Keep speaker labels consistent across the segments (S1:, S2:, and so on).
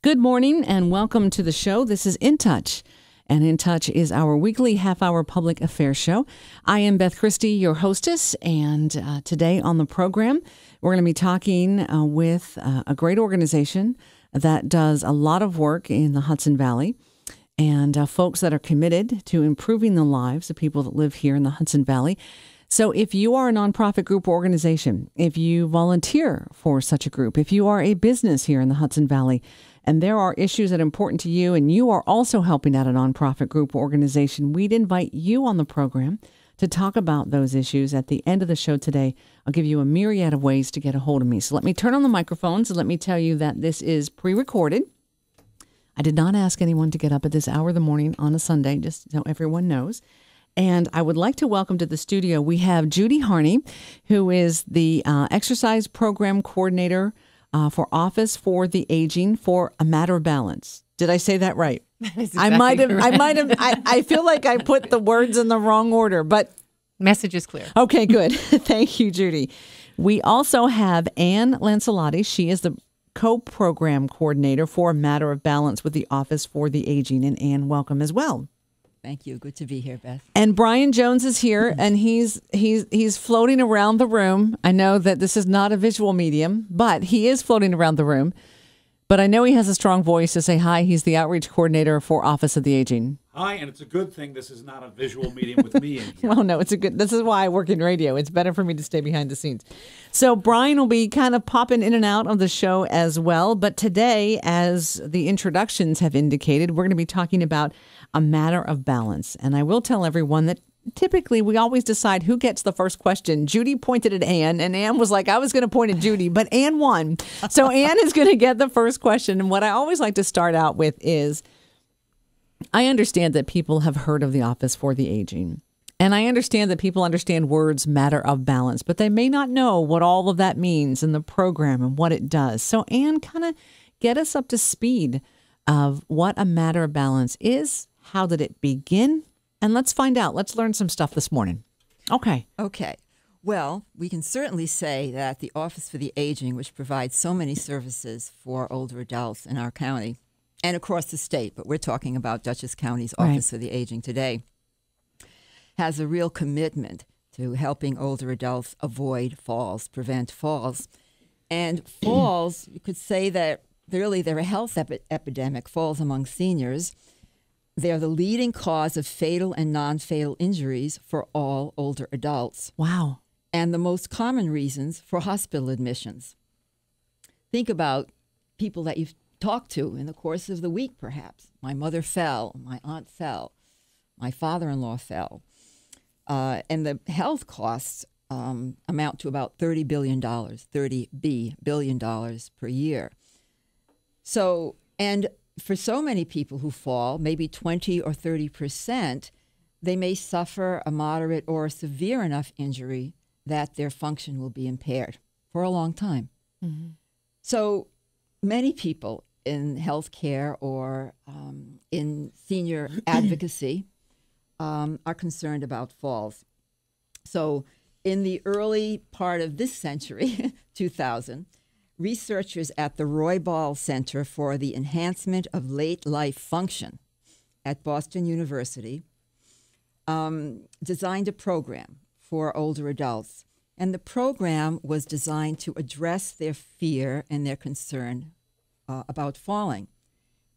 S1: Good morning and welcome to the show. This is In Touch, and In Touch is our weekly half-hour public affairs show. I am Beth Christie, your hostess, and today on the program, we're going to be talking with a great organization that does a lot of work in the Hudson Valley, and folks that are committed to improving the lives of people that live here in the Hudson Valley. So if you are a nonprofit group or organization, if you volunteer for such a group, if you are a business here in the Hudson Valley, and there are issues that are important to you, and you are also helping out a nonprofit group or organization, we'd invite you on the program to talk about those issues. At the end of the show today, I'll give you a myriad of ways to get a hold of me. So let me turn on the microphones and let me tell you that this is pre-recorded. I did not ask anyone to get up at this hour of the morning on a Sunday, just so everyone knows. And I would like to welcome to the studio, we have Judy Harney, who is the exercise program coordinator for Office for the Aging for A Matter of Balance. Did I say that right?
S2: Exactly
S1: I might have.
S2: right.
S1: I feel like I put the words in the wrong order, but
S2: Message is clear.
S1: okay, good. Thank you, Judy. We also have Ann Lancelotti. She is the co-program coordinator for A Matter of Balance with the Office for the Aging. And Ann, welcome as well.
S3: Thank you. Good to be here, Beth.
S1: And Brian Jones is here, and he's floating around the room. I know that this is not a visual medium, but he is floating around the room. But I know he has a strong voice to say hi. He's the outreach coordinator for Office of the Aging.
S4: Hi, and it's a good thing this is not a visual medium with me in here.
S1: Well, no, it's a good. This is why I work in radio. It's better for me to stay behind the scenes. So Brian will be kind of popping in and out of the show as well. But today, as the introductions have indicated, we're going to be talking about a matter of balance. And I will tell everyone that typically we always decide who gets the first question. Judy pointed at Ann, and Ann was like, I was going to point at Judy, but Ann won. So Ann is going to get the first question. And what I always like to start out with is, I understand that people have heard of the Office for the Aging. And I understand that people understand words matter of balance, but they may not know what all of that means in the program and what it does. So Ann, kind of get us up to speed of what a matter of balance is. How did it begin? And let's find out. Let's learn some stuff this morning. Okay.
S3: Okay. Well, we can certainly say that the Office for the Aging, which provides so many services for older adults in our county and across the state, but we're talking about Dutchess County's Office for the Aging today, has a real commitment to helping older adults avoid falls, prevent falls. And falls, you could say that really they're a health epidemic, falls among seniors. They're the leading cause of fatal and non-fatal injuries for all older adults.
S1: Wow.
S3: And the most common reasons for hospital admissions. Think about people that you've talked to in the course of the week, perhaps. My mother fell, my aunt fell, my father-in-law fell. And the health costs amount to about $30 billion, $30 billion per year. So, and for so many people who fall, maybe 20 or 30%, they may suffer a moderate or severe enough injury that their function will be impaired for a long time. Mm-hmm. So many people in healthcare or in senior advocacy are concerned about falls. So in the early part of this century, 2000, researchers at the Roybal Center for the Enhancement of Late Life Function at Boston University designed a program for older adults. And the program was designed to address their fear and their concern about falling,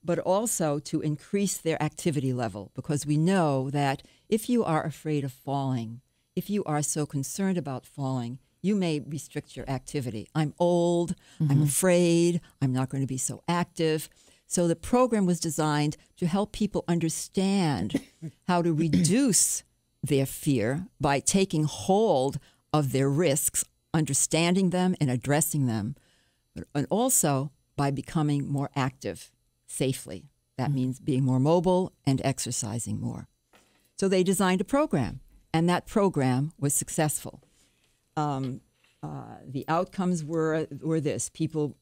S3: but also to increase their activity level, because we know that if you are afraid of falling, if you are so concerned about falling, you may restrict your activity. I'm old, I'm afraid, I'm not going to be so active. So the program was designed to help people understand how to reduce their fear by taking hold of their risks, understanding them and addressing them, and also by becoming more active safely. That means being more mobile and exercising more. So they designed a program, and that program was successful. The outcomes were this. People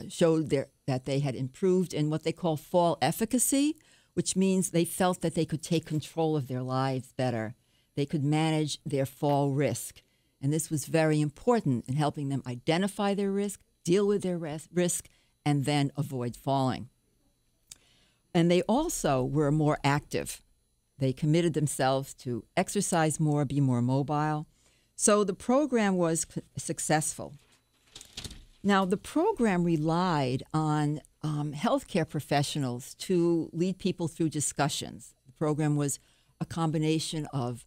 S3: showed that they had improved in what they call fall efficacy, which means they felt that they could take control of their lives better. They could manage their fall risk. And this was very important in helping them identify their risk, deal with their risk, and then avoid falling. And they also were more active. They committed themselves to exercise more, be more mobile. So the program was successful. Now, the program relied on healthcare professionals to lead people through discussions. The program was a combination of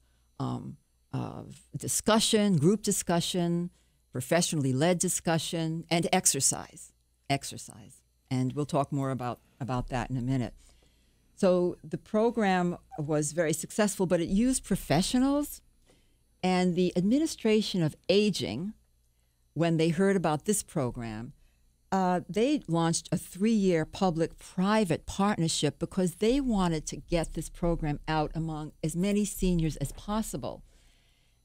S3: discussion, group discussion, professionally led discussion, and exercise. And we'll talk more about that in a minute. So the program was very successful, but it used professionals. And the Administration of Aging, when they heard about this program, they launched a 3-year public-private partnership because they wanted to get this program out among as many seniors as possible,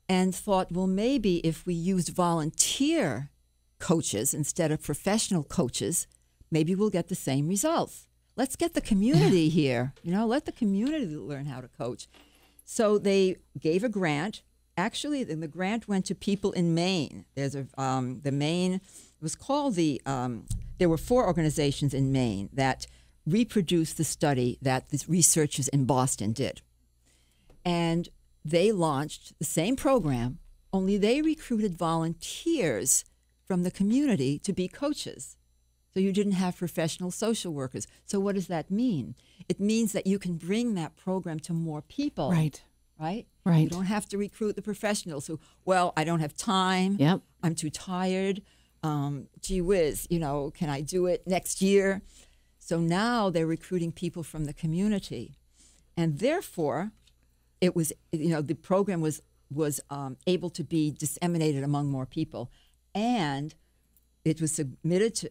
S3: and thought, well, maybe if we used volunteer coaches instead of professional coaches, maybe we'll get the same results. Let's get the community here. Let the community learn how to coach. So they gave a grant. Actually, the grant went to people in Maine. There's the Maine, it was called there were 4 organizations in Maine that reproduced the study that the researchers in Boston did. And they launched the same program, only they recruited volunteers from the community to be coaches. So you didn't have professional social workers. So what does that mean? It means that you can bring that program to more people.
S1: Right.
S3: Right?
S1: Right.
S3: You don't have to recruit the professionals who, well, I don't have time.
S1: Yep.
S3: I'm too tired. Gee whiz, can I do it next year? So now they're recruiting people from the community. And therefore, it was, the program was able to be disseminated among more people. And it was submitted to,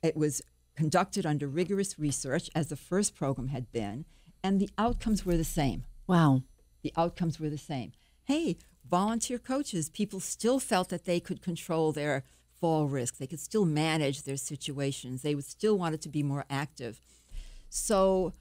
S3: it was conducted under rigorous research, as the first program had been, and the outcomes were the same.
S1: Wow.
S3: The outcomes were the same. Hey, volunteer coaches, people still felt that they could control their fall risk. They could still manage their situations. They would still want it to be more active. So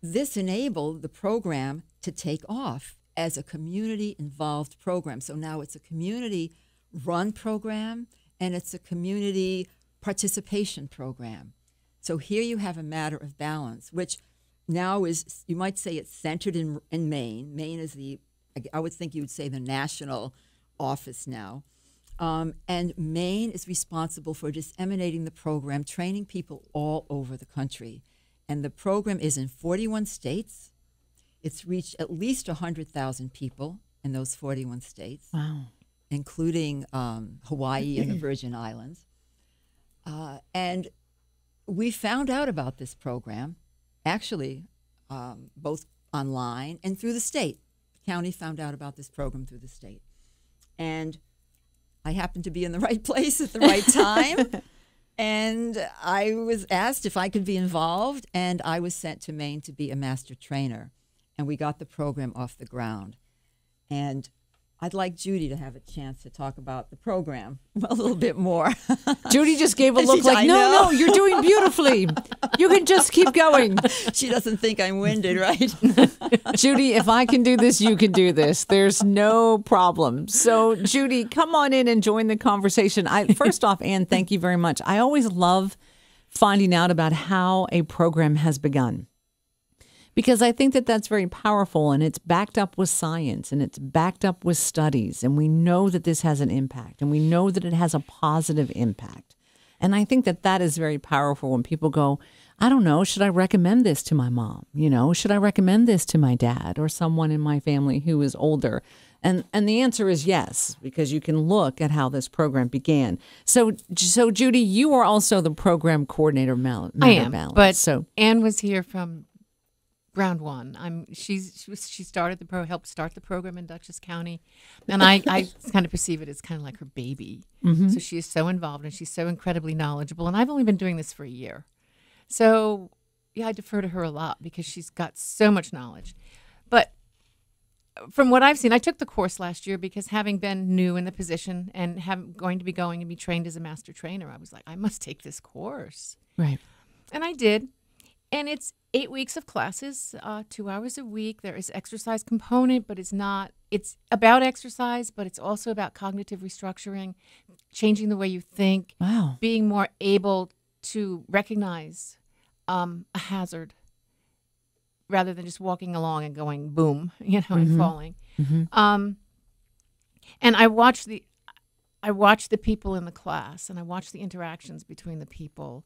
S3: this enabled the program to take off as a community-involved program. So now it's a community-run program, and it's a community participation program. So here you have a matter of balance, which now is, you might say it's centered in Maine. Maine is I would think you would say the national office now. And Maine is responsible for disseminating the program, training people all over the country. And the program is in 41 states. It's reached at least 100,000 people in those 41 states. Wow. Including Hawaii and the Virgin Islands. And we found out about this program, actually, both online and through the state. The county found out about this program through the state. And I happened to be in the right place at the right time. And I was asked if I could be involved, and I was sent to Maine to be a master trainer. And we got the program off the ground. And I'd like Judy to have a chance to talk about the program a little bit more.
S1: Judy just gave a look like, no, you're doing beautifully. You can just keep going.
S3: She doesn't think I'm winded, right?
S1: Judy, if I can do this, you can do this. There's no problem. So, Judy, come on in and join the conversation. First off, Anne, thank you very much. I always love finding out about how a program has begun, because I think that that's very powerful, and it's backed up with science, and it's backed up with studies, and we know that this has an impact, and we know that it has a positive impact. And I think that that is very powerful when people go, I don't know, should I recommend this to my mom? Should I recommend this to my dad or someone in my family who is older? And the answer is yes, because you can look at how this program began. So Judy, you are also the program coordinator,
S2: I am,
S1: Balance.
S2: but
S1: so
S2: Anne was here from ground one. She started helped start the program in Dutchess County, and I kind of perceive it as kind of like her baby. Mm-hmm. So she is so involved, and she's so incredibly knowledgeable. And I've only been doing this for a year, so yeah, I defer to her a lot because she's got so much knowledge. But from what I've seen, I took the course last year because having been new in the position and going to be going and be trained as a master trainer, I was like, I must take this course.
S1: Right.
S2: And I did. And it's 8 weeks of classes, 2 hours a week. There is exercise component, but it's about exercise, but it's also about cognitive restructuring, changing the way you think,
S1: wow,
S2: being more able to recognize a hazard rather than just walking along and going boom, and falling. And I watch the people in the class, and I watch the interactions between the people.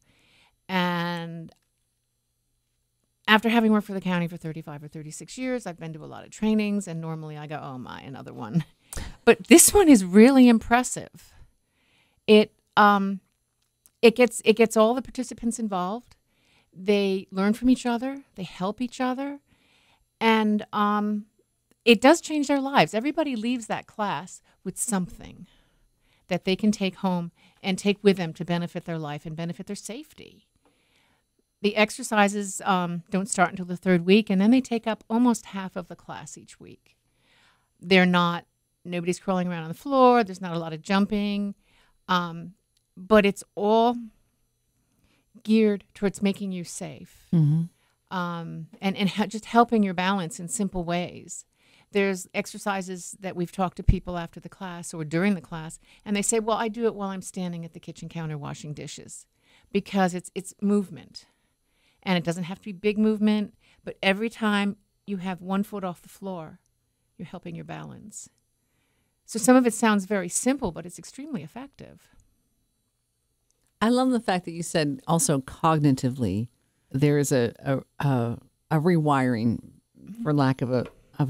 S2: And after having worked for the county for 35 or 36 years, I've been to a lot of trainings, and normally I go, oh my, another one. But this one is really impressive. It gets all the participants involved. They learn from each other. They help each other. And it does change their lives. Everybody leaves that class with something that they can take home and take with them to benefit their life and benefit their safety. The exercises don't start until the third week, and then they take up almost half of the class each week. Nobody's crawling around on the floor. There's not a lot of jumping. But it's all geared towards making you safe, and just helping your balance in simple ways. There's exercises that we've talked to people after the class or during the class, and they say, well, I do it while I'm standing at the kitchen counter washing dishes, because it's movement. And it doesn't have to be big movement, but every time you have 1 foot off the floor, you're helping your balance. So some of it sounds very simple, but it's extremely effective.
S1: I love the fact that you said also cognitively there is a rewiring, for lack of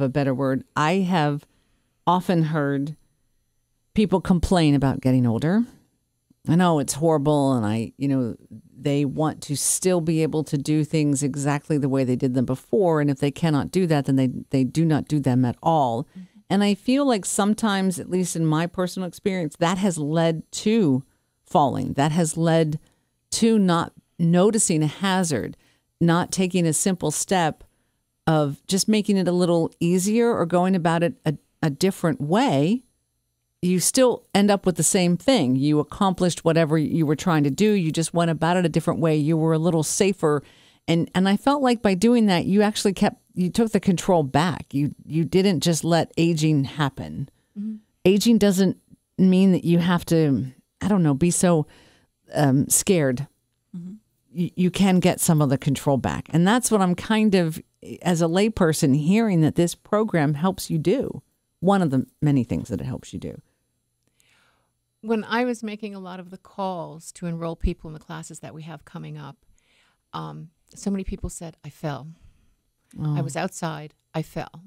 S1: a better word. I have often heard people complain about getting older. I know it's horrible, and they want to still be able to do things exactly the way they did them before, and if they cannot do that, then they do not do them at all. Mm-hmm. And I feel like sometimes, at least in my personal experience, that has led to falling. That has led to not noticing a hazard, not taking a simple step of just making it a little easier or going about it a different way. You still end up with the same thing. You accomplished whatever you were trying to do. You just went about it a different way. You were a little safer. And I felt like by doing that, you actually took the control back. You didn't just let aging happen. Mm-hmm. Aging doesn't mean that you have to, be so scared. Mm-hmm. You can get some of the control back. And that's what I'm kind of, as a layperson, hearing that this program helps you do. One of the many things that it helps you do.
S2: When I was making a lot of the calls to enroll people in the classes that we have coming up, so many people said, I fell. Oh. I was outside. I fell.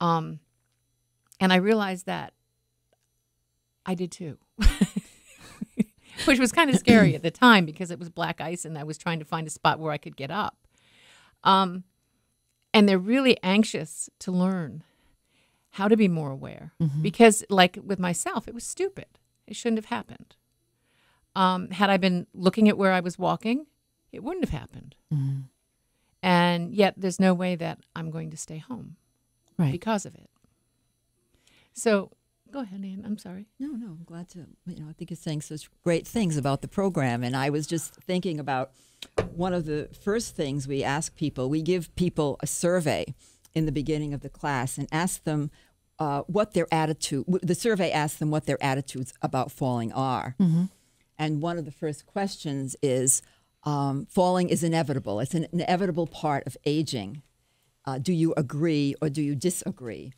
S2: And I realized that I did too. Which was kind of scary at the time because it was black ice and I was trying to find a spot where I could get up. And they're really anxious to learn how to be more aware. Mm-hmm. Because like with myself, it was stupid. It shouldn't have happened. Had I been looking at where I was walking, it wouldn't have happened. Mm-hmm. And yet there's no way that I'm going to stay home because of it. So go ahead, Ann. I'm sorry.
S3: No, I'm glad to, I think you're saying such great things about the program. And I was just thinking about one of the first things we ask people. We give people a survey in the beginning of the class and ask them what their attitude, the survey asks them what their attitudes about falling are. Mm-hmm. And one of the first questions is, falling is inevitable. It's an inevitable part of aging. Do you agree or do you disagree?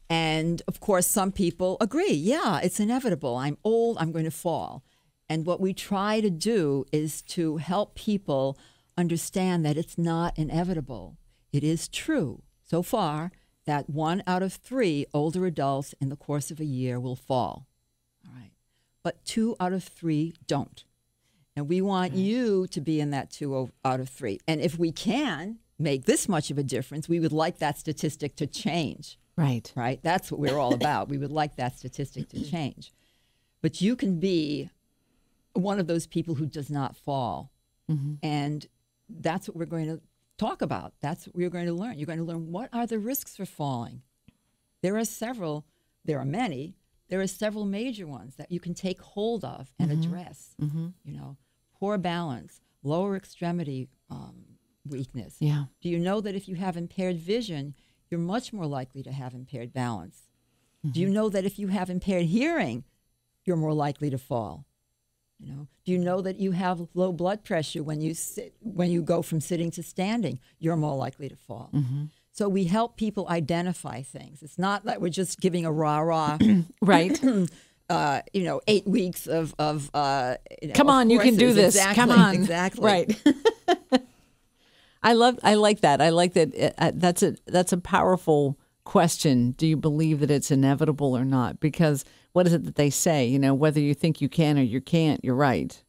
S3: And of course, some people agree. Yeah, it's inevitable. I'm old, I'm going to fall. And what we try to do is to help people understand that it's not inevitable. It is true so far that 1 out of 3 older adults in the course of a year will fall. All right. But 2 out of 3 don't. And we want you to be in that 2 out of 3. And if we can make this much of a difference, we would like that statistic to change.
S1: Right.
S3: Right? That's what we're all about. We would like that statistic to change. But you can be one of those people who does not fall. Mm-hmm. And that's what we're going to talk about. That's what you're going to learn. You're going to learn what are the risks for falling. There are many. There are several major ones that you can take hold of and address. Mm-hmm. Poor balance, lower extremity weakness. Yeah. Do you know that if you have impaired vision, you're much more likely to have impaired balance? Mm-hmm. Do you know that if you have impaired hearing, you're more likely to fall? You know, do you know that you have low blood pressure when you go from sitting to standing? You're more likely to fall. So we help people identify things. It's not that we're just giving a rah-rah,
S1: Right.
S3: 8 weeks of
S1: Come on, you can do
S3: courses.
S1: this.
S3: Exactly,
S1: Come on.
S3: exactly.
S1: Right. I like that. I like that. That's a powerful question. Do you believe that it's inevitable or not? Because what is it that they say? You know, whether you think you can or you can't, you're right.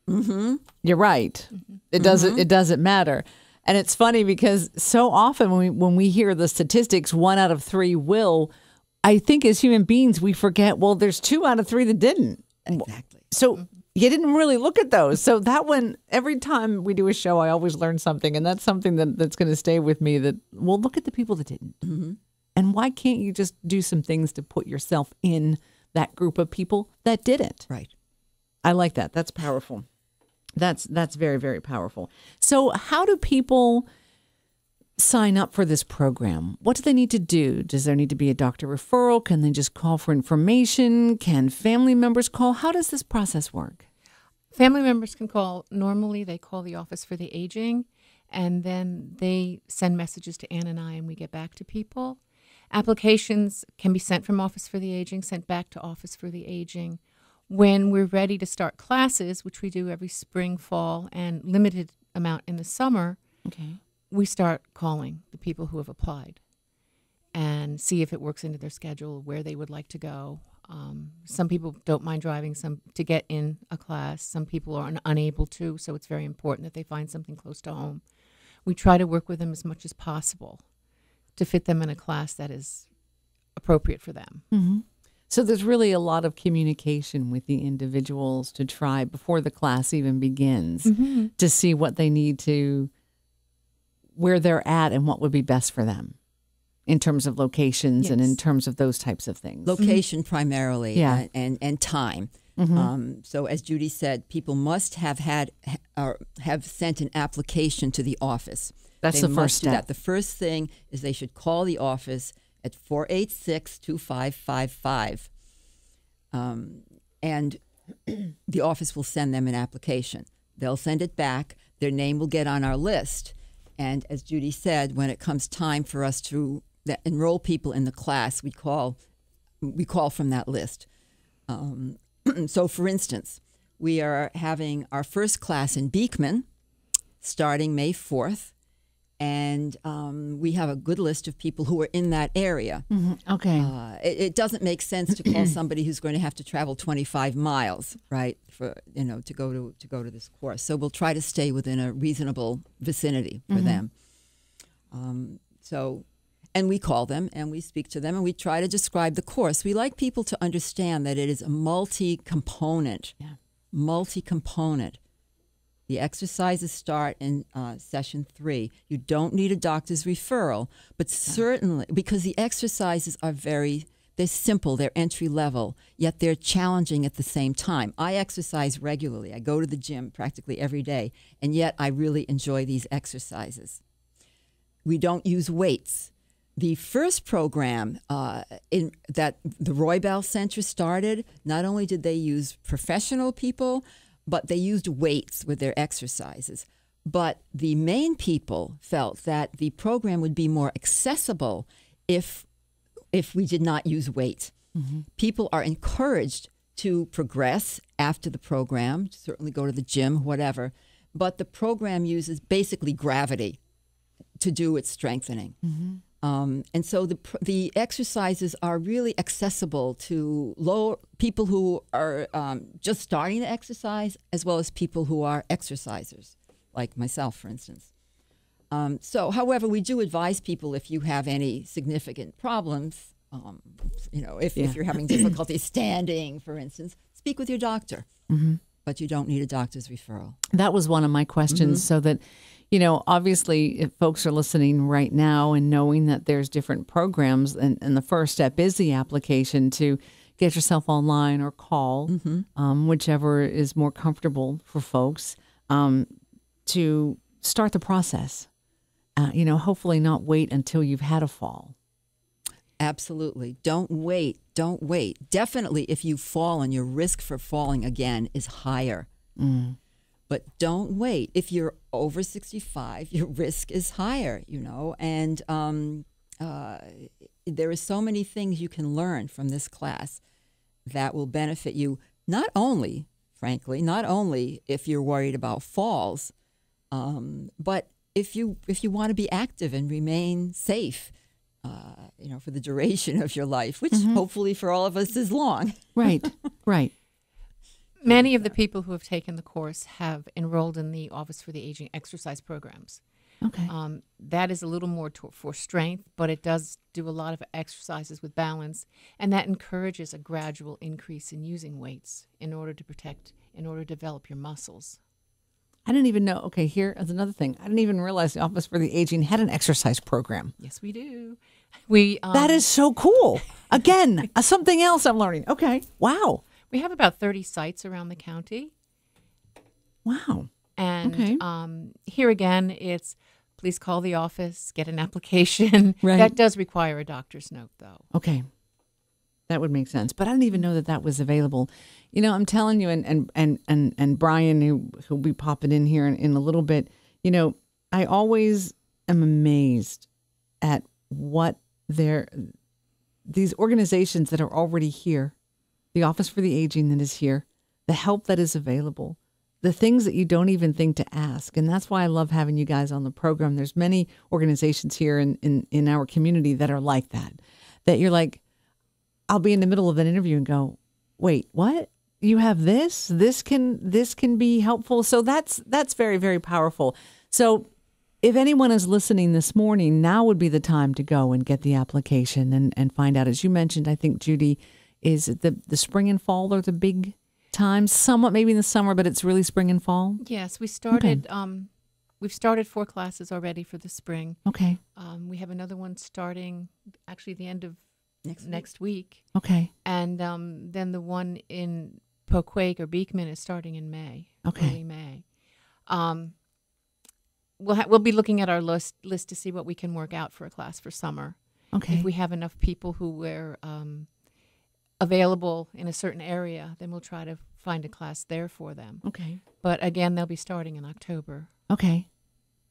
S1: You're right. It doesn't matter. And it's funny because so often when we hear the statistics, 1 out of 3 will, I think as human beings, we forget, well, there's 2 out of 3 that didn't.
S3: Exactly.
S1: So you didn't really look at those. So that one, every time we do a show, I always learn something. And that's something that's going to stay with me, that, well, look at the people that didn't. And why can't you just do some things to put yourself in that group of people that didn't?
S3: Right.
S1: I like that. That's powerful. That's very, very powerful. So how do people sign up for this program? What do they need to do? Does there need to be a doctor referral? Can they just call for information? Can family members call? How does this process work?
S2: Family members can call. Normally, they call the Office for the Aging, and then they send messages to Ann and I, and we get back to people. Applications can be sent from Office for the Aging, sent back to Office for the Aging. When we're ready to start classes, which we do every spring, fall, and limited amount in the summer,
S1: Okay.
S2: we start calling the people who have applied and see if it works into their schedule, where they would like to go. Some people don't mind driving to get in a class. Some people are unable to, so it's very important that they find something close to home. We try to work with them as much as possible to fit them in a class that is appropriate for them.
S1: So there's really a lot of communication with the individuals to try before the class even begins to see what they need to, where they're at and what would be best for them in terms of locations and in terms of those types of things.
S3: Location primarily,
S1: Yeah.
S3: and time. So as Judy said, people must have sent an application to the office.
S1: That's
S3: They
S1: the
S3: must
S1: first
S3: do
S1: step.
S3: that. The first thing is they should call the office at 486-2555. And the office will send them an application. They'll send it back. Their name will get on our list. And as Judy said, when it comes time for us to enroll people in the class, we call from that list. So, for instance, we are having our first class in Beekman starting May 4th. And we have a good list of people who are in that area.
S1: Okay.
S3: It doesn't make sense to call somebody who's going to have to travel 25 miles, right, to go to this course. So we'll try to stay within a reasonable vicinity for them. And we call them and we speak to them and we try to describe the course. We like people to understand that it is a multi-component. The exercises start in session 3. You don't need a doctor's referral, but certainly, because the exercises are they're simple, they're entry level, yet they're challenging at the same time. I exercise regularly. I go to the gym practically every day, and yet I really enjoy these exercises. We don't use weights. The first program that the Roybal Center started, not only did they use professional people, but they used weights with their exercises. But the main people felt that the program would be more accessible if we did not use weights. People are encouraged to progress after the program, certainly go to the gym, whatever. But the program uses basically gravity to do its strengthening. And so the exercises are really accessible to people who are just starting to exercise, as well as people who are exercisers, like myself, for instance. However, we do advise people, if you have any significant problems, if you're having difficulty standing, for instance, speak with your doctor. But you don't need a doctor's referral.
S1: That was one of my questions, so that, obviously if folks are listening right now and knowing that there's different programs, and the first step is the application to get yourself online or call, whichever is more comfortable for folks, to start the process. Hopefully not wait until you've had a fall.
S3: Absolutely. Don't wait. Don't wait. Definitely, if you fall and your risk for falling again is higher. But don't wait. If you're over 65, your risk is higher, and there are so many things you can learn from this class that will benefit you, not only if you're worried about falls, but if you want to be active and remain safe, for the duration of your life, which hopefully for all of us is long.
S1: Right, right.
S2: Many of the people who have taken the course have enrolled in the Office for the Aging exercise programs.
S1: Okay.
S2: That is a little more for strength, but it does do a lot of exercises with balance, and that encourages a gradual increase in using weights in order to develop your muscles.
S1: I didn't even know. Okay, here is another thing. I didn't even realize the Office for the Aging had an exercise program.
S2: Yes, we do.
S1: That is so cool. Again, something else I'm learning. Okay, wow.
S2: We have about 30 sites around the county.
S1: Wow.
S2: And
S1: Okay.
S2: Here again, it's please call the office, get an application.
S1: Right.
S2: That does require a doctor's note, though.
S1: Okay. That would make sense. But I didn't even know that was available. I'm telling you, and Brian, who'll be popping in here in a little bit, I always am amazed at what these organizations that are already here, the Office for the Aging that is here, the help that is available, the things that you don't even think to ask. And that's why I love having you guys on the program. There's many organizations here in our community that are like that you're like, I'll be in the middle of an interview and go, wait, what? You have this? This can be helpful. So that's very, very powerful. So if anyone is listening this morning, now would be the time to go and get the application and find out. As you mentioned, I think, Judy, is it the spring and fall are the big times? Somewhat maybe in the summer, but it's really spring and fall?
S2: Yes, we started. We've started 4 classes already for the spring.
S1: Okay.
S2: We have another one starting actually the end of next week.
S1: Okay.
S2: And then the one in Poughkeepsie or Beekman is starting in May.
S1: Okay.
S2: Early May. We'll be looking at our list to see what we can work out for a class for summer.
S1: Okay.
S2: If we have enough people who were available in a certain area, then we'll try to find a class there for them.
S1: Okay.
S2: But again, they'll be starting in October.
S1: Okay.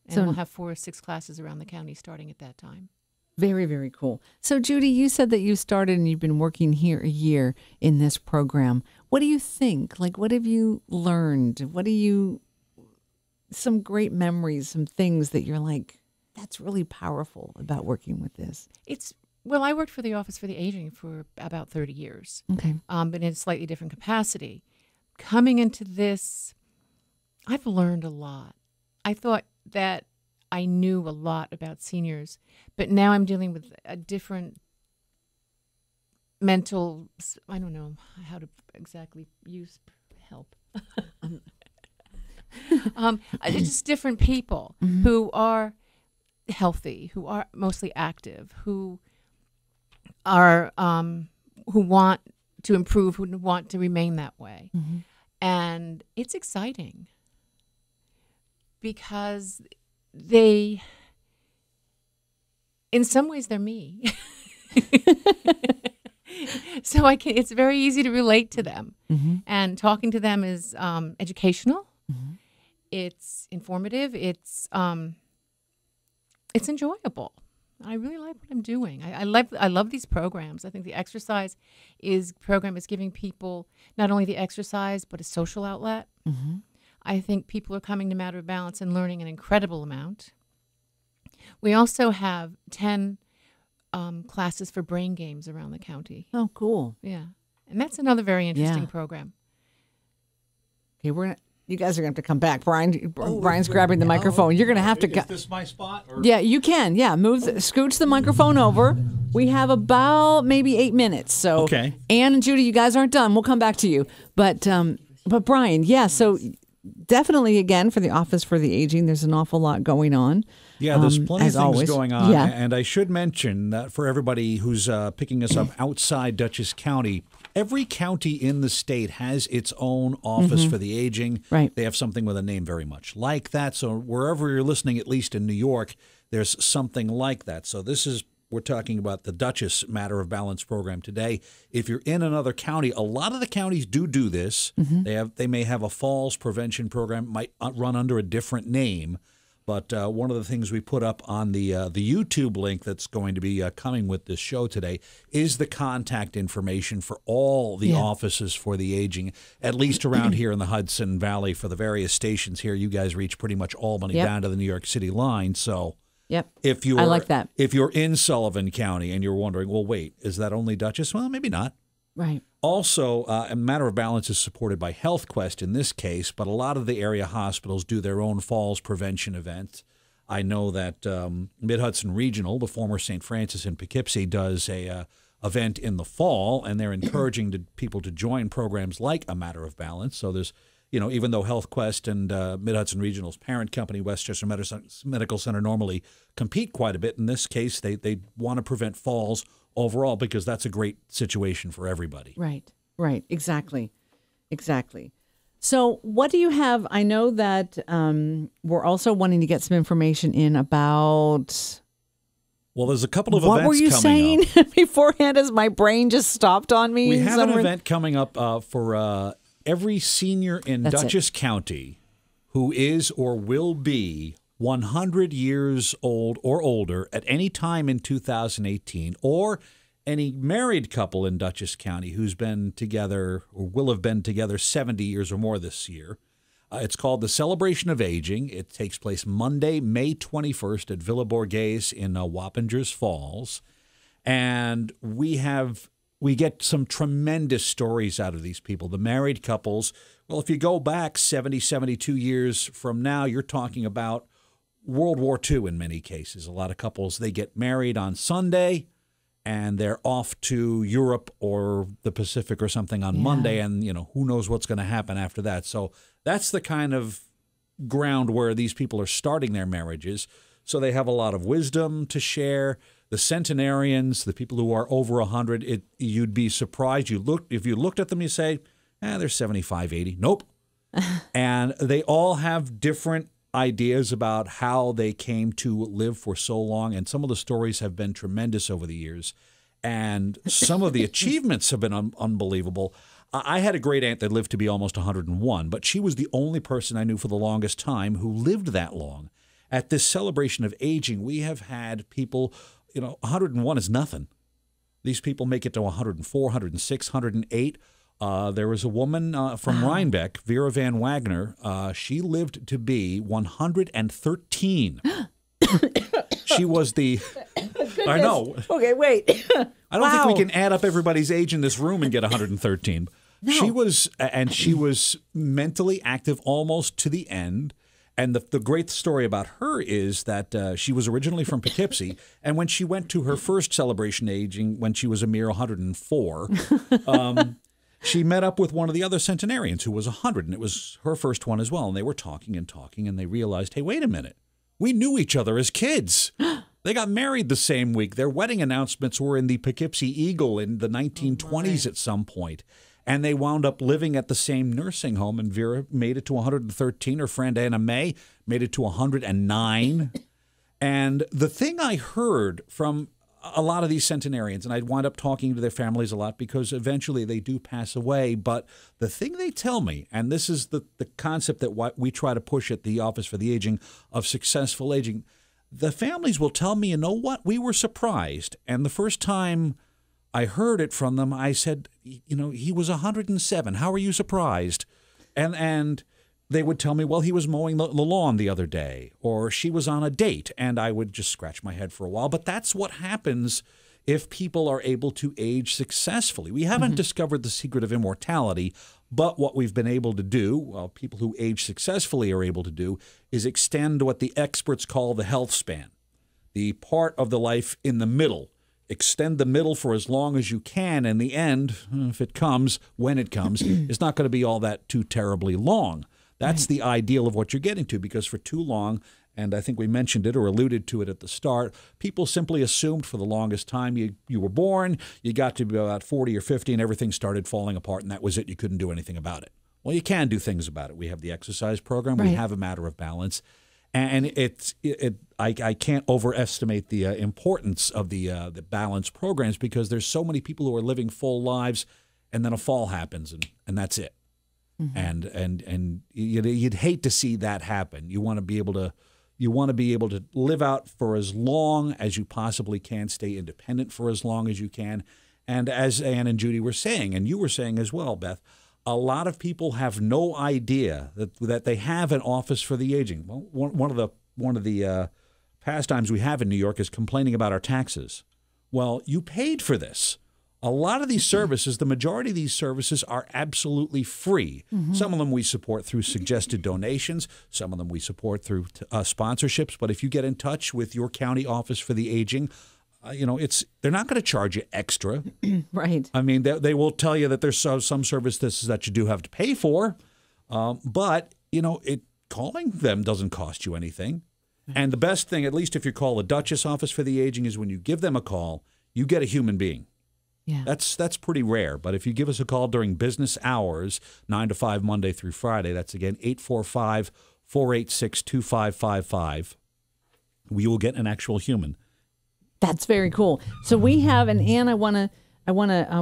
S2: And
S1: So-
S2: we'll have 4 or 6 classes around the county starting at that time.
S1: Very, very cool. So, Judy, you said that you started and you've been working here a year in this program. What do you think? Like, what have you learned? Some great memories, some things that you're like, that's really powerful about working with this?
S2: I worked for the Office for the Aging for about 30 years,
S1: Okay.
S2: but in a slightly different capacity. Coming into this, I've learned a lot. I thought that I knew a lot about seniors, but now I'm dealing with a different mental, I don't know how to exactly use help. Just different people who are healthy, who are mostly active, who are who want to improve, who want to remain that way. And it's exciting because in some ways they're me. So it's very easy to relate to them. And talking to them is educational. It's informative. It's enjoyable. I really like what I'm doing. I love these programs. I think the exercise program is giving people not only the exercise but a social outlet. I think people are coming to Matter of Balance and learning an incredible amount. We also have 10 classes for brain games around the county.
S1: Oh, cool.
S2: Yeah, and that's another very interesting
S1: Yeah.
S2: program.
S1: Okay, you guys are going to have to come back. Brian's grabbing the microphone. You're going to have to
S4: Is this my spot? Or?
S1: Yeah, you can. Yeah, scooch the microphone over. We have about maybe 8 minutes. So,
S4: Okay.
S1: Ann and Judy, you guys aren't done. We'll come back to you. But Brian, yeah. So definitely, again, for the Office for the Aging, there's an awful lot going on.
S4: Yeah, there's plenty of
S1: as
S4: things
S1: always.
S4: going on.
S1: Yeah.
S4: And I should mention that for everybody who's picking us up outside Dutchess County, every county in the state has its own Office for the Aging.
S1: Right.
S4: They have something with a name very much like that. So wherever you're listening, at least in New York, there's something like that. So this is We're talking about the Duchess Matter of Balance program today. If you're in another county, a lot of the counties do this. They may have a falls prevention program, might run under a different name. But one of the things we put up on the YouTube link that's going to be coming with this show today is the contact information for all the offices for the aging, at least around here in the Hudson Valley for the various stations here. You guys reach pretty much Albany down to the New York City line. So if you're,
S1: I like that.
S4: If you're in Sullivan County and you're wondering, well, wait, is that only Dutchess? Well, maybe not.
S1: Right.
S4: Also, a Matter of Balance is supported by HealthQuest in this case, but a lot of the area hospitals do their own falls prevention events. I know that Mid-Hudson Regional, the former St. Francis in Poughkeepsie, does a event in the fall, and they're encouraging people to join programs like A Matter of Balance. So there's, even though HealthQuest and Mid-Hudson Regional's parent company, Westchester Medical Center, normally compete quite a bit, in this case, they want to prevent falls overall, because that's a great situation for everybody.
S1: Right. Exactly. So what do you have? I know that we're also wanting to get some information in about...
S4: Well, there's a couple of
S1: what
S4: events
S1: were you
S4: coming
S1: saying beforehand as my brain just stopped on me?
S4: We have an event coming up for every senior in Dutchess County who is or will be 100 years old or older at any time in 2018, or any married couple in Dutchess County who's been together or will have been together 70 years or more this year. It's called the Celebration of Aging. It takes place Monday, May 21st at Villa Borghese in Wappingers Falls. And we get some tremendous stories out of these people. The married couples, well, if you go back 70, 72 years from now, you're talking about World War II in many cases. A lot of couples, they get married on Sunday and they're off to Europe or the Pacific or something on Monday, and who knows what's going to happen after that. So that's the kind of ground where these people are starting their marriages. So they have a lot of wisdom to share. The centenarians, the people who are over 100, you'd be surprised. If you looked at them, you say, they're 75, 80. Nope. And they all have different ideas about how they came to live for so long, and some of the stories have been tremendous over the years, and some of the achievements have been unbelievable. I had a great aunt that lived to be almost 101, but she was the only person I knew for the longest time who lived that long. At this celebration of aging, we have had people, 101 is nothing. These people make it to 104, 106, 108. There was a woman from Rhinebeck, Vera Van Wagner. She lived to be 113. She was the... I know.
S1: Okay, wait.
S4: I don't think we can add up everybody's age in this room and get 113. No. She was mentally active almost to the end. And the great story about her is that she was originally from Poughkeepsie, and when she went to her first celebration aging, when she was a mere 104... she met up with one of the other centenarians who was 100, and it was her first one as well. And they were talking, and they realized, hey, wait a minute. We knew each other as kids. They got married the same week. Their wedding announcements were in the Poughkeepsie Eagle in the 1920s at some point. And they wound up living at the same nursing home, and Vera made it to 113. Her friend Anna May made it to 109. And the thing I heard from a lot of these centenarians, and I'd wind up talking to their families a lot because eventually they do pass away. But the thing they tell me, and this is the concept that we try to push at the Office for the Aging of successful aging, the families will tell me, you know what, we were surprised. And the first time I heard it from them, I said, he was 107. How are you surprised? And they would tell me, well, he was mowing the lawn the other day, or she was on a date, and I would just scratch my head for a while. But that's what happens if people are able to age successfully. We haven't discovered the secret of immortality, but what we've been able to do, well, people who age successfully are able to do, is extend what the experts call the health span, the part of the life in the middle. Extend the middle for as long as you can, and the end, if it comes, when it comes, is not going to be all that too terribly long. That's the ideal of what you're getting to, because for too long, and I think we mentioned it or alluded to it at the start, people simply assumed for the longest time you were born, you got to be about 40 or 50, and everything started falling apart, and that was it. You couldn't do anything about it. Well, you can do things about it. We have the exercise program. We have A Matter of Balance. And I can't overestimate the importance of the balanced programs, because there's so many people who are living full lives, and then a fall happens, and that's it. Mm-hmm. And you'd hate to see that happen. You want to be able to live out for as long as you possibly can, stay independent for as long as you can. And as Ann and Judy were saying, and you were saying as well, Beth, a lot of people have no idea that they have an office for the aging. Well, one of the pastimes we have in New York is complaining about our taxes. Well, you paid for this. A lot of these services, the majority of these services, are absolutely free. Mm-hmm. Some of them we support through suggested donations. Some of them we support through sponsorships. But if you get in touch with your county office for the aging, they're not going to charge you extra.
S1: Right.
S4: I mean, they will tell you that there's some services that you do have to pay for. But, calling them doesn't cost you anything. And the best thing, at least if you call the Duchess office for the aging, is when you give them a call, you get a human being.
S1: Yeah.
S4: That's pretty rare. But if you give us a call during business hours, 9 to 5, Monday through Friday, that's again 845-486-2555, we will get an actual human.
S1: That's very cool. So we have, and Ann,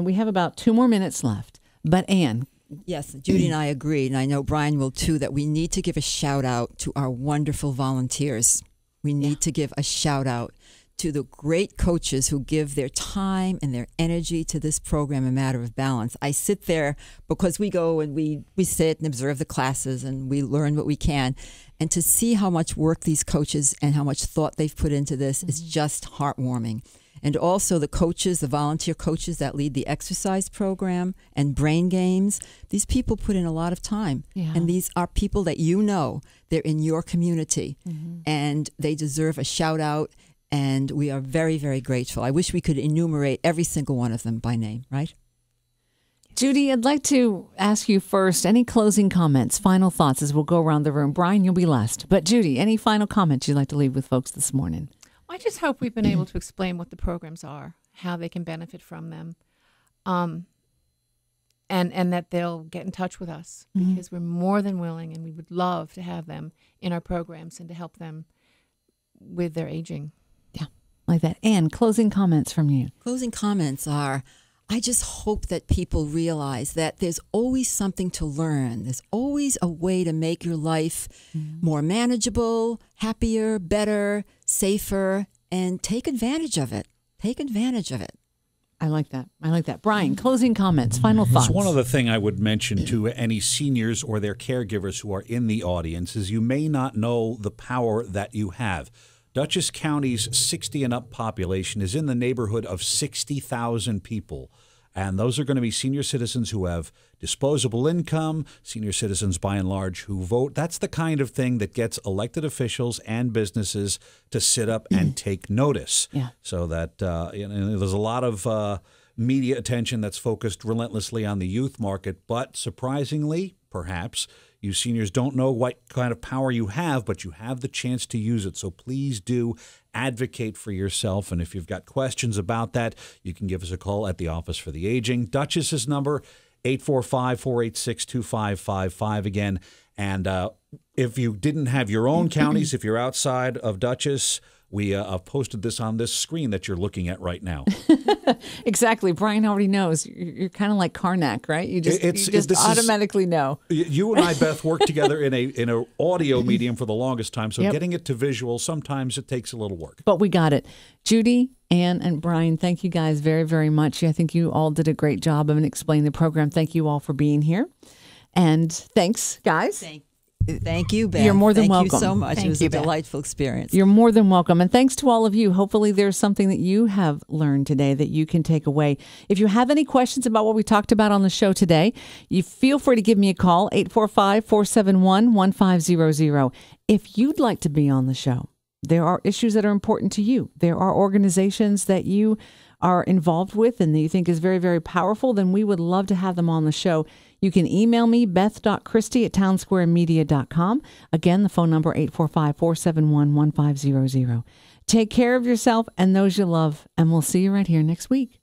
S1: we have about 2 more minutes left. But Ann.
S3: Yes, Judy and I agree, and I know Brian will too, that we need to give a shout out to our wonderful volunteers. We need to give a shout out to the great coaches who give their time and their energy to this program, A Matter of Balance. I sit there because we go and we sit and observe the classes and we learn what we can. And to see how much work these coaches and how much thought they've put into this is just heartwarming. And also the coaches, the volunteer coaches that lead the exercise program and brain games, these people put in a lot of time. Yeah. And these are people that they're in your community, and they deserve a shout out. And we are very, very grateful. I wish we could enumerate every single one of them by name, right?
S1: Judy, I'd like to ask you first, any closing comments, final thoughts as we'll go around the room. Brian, you'll be last. But Judy, any final comments you'd like to leave with folks this morning?
S2: I just hope we've been able to explain what the programs are, how they can benefit from them, and that they'll get in touch with us, because we're more than willing, and we would love to have them in our programs and to help them with their aging.
S1: Yeah, like that. Ann, closing comments from you.
S3: Closing comments are, I just hope that people realize that there's always something to learn. There's always a way to make your life more manageable, happier, better, safer, and take advantage of it. Take advantage of it.
S1: I like that. Brian, closing comments, final thoughts.
S4: One other thing I would mention to any seniors or their caregivers who are in the audience is you may not know the power that you have. Dutchess County's 60 and up population is in the neighborhood of 60,000 people. And those are going to be senior citizens who have disposable income, senior citizens by and large who vote. That's the kind of thing that gets elected officials and businesses to sit up and take notice. Yeah. So that there's a lot of media attention that's focused relentlessly on the youth market. But surprisingly, perhaps, you seniors don't know what kind of power you have, but you have the chance to use it. So please do advocate for yourself. And if you've got questions about that, you can give us a call at the Office for the Aging. Duchess's number, 845-486-2555 again. And if you didn't have your own counties, if you're outside of Dutchess, we posted this on this screen that you're looking at right now.
S1: Exactly. Brian already knows. You're kind of like Karnak, right? You just automatically know.
S4: You and I, Beth, worked together in an audio medium for the longest time, so getting it to visual, sometimes it takes a little work.
S1: But we got it. Judy, Ann, and Brian, thank you guys very, very much. I think you all did a great job of explaining the program. Thank you all for being here. And thanks, guys.
S3: Thank you, Beth.
S1: You're more than welcome.
S3: Thank you so much. It was a delightful experience.
S1: You're more than welcome. And thanks to all of you. Hopefully there's something that you have learned today that you can take away. If you have any questions about what we talked about on the show today, you feel free to give me a call, 845-471-1500. If you'd like to be on the show, there are issues that are important to you. There are organizations that you are involved with and that you think is very, very powerful, then we would love to have them on the show. You can email me, beth.christie@townsquaremedia.com. Again, the phone number, 845-471-1500. Take care of yourself and those you love, and we'll see you right here next week.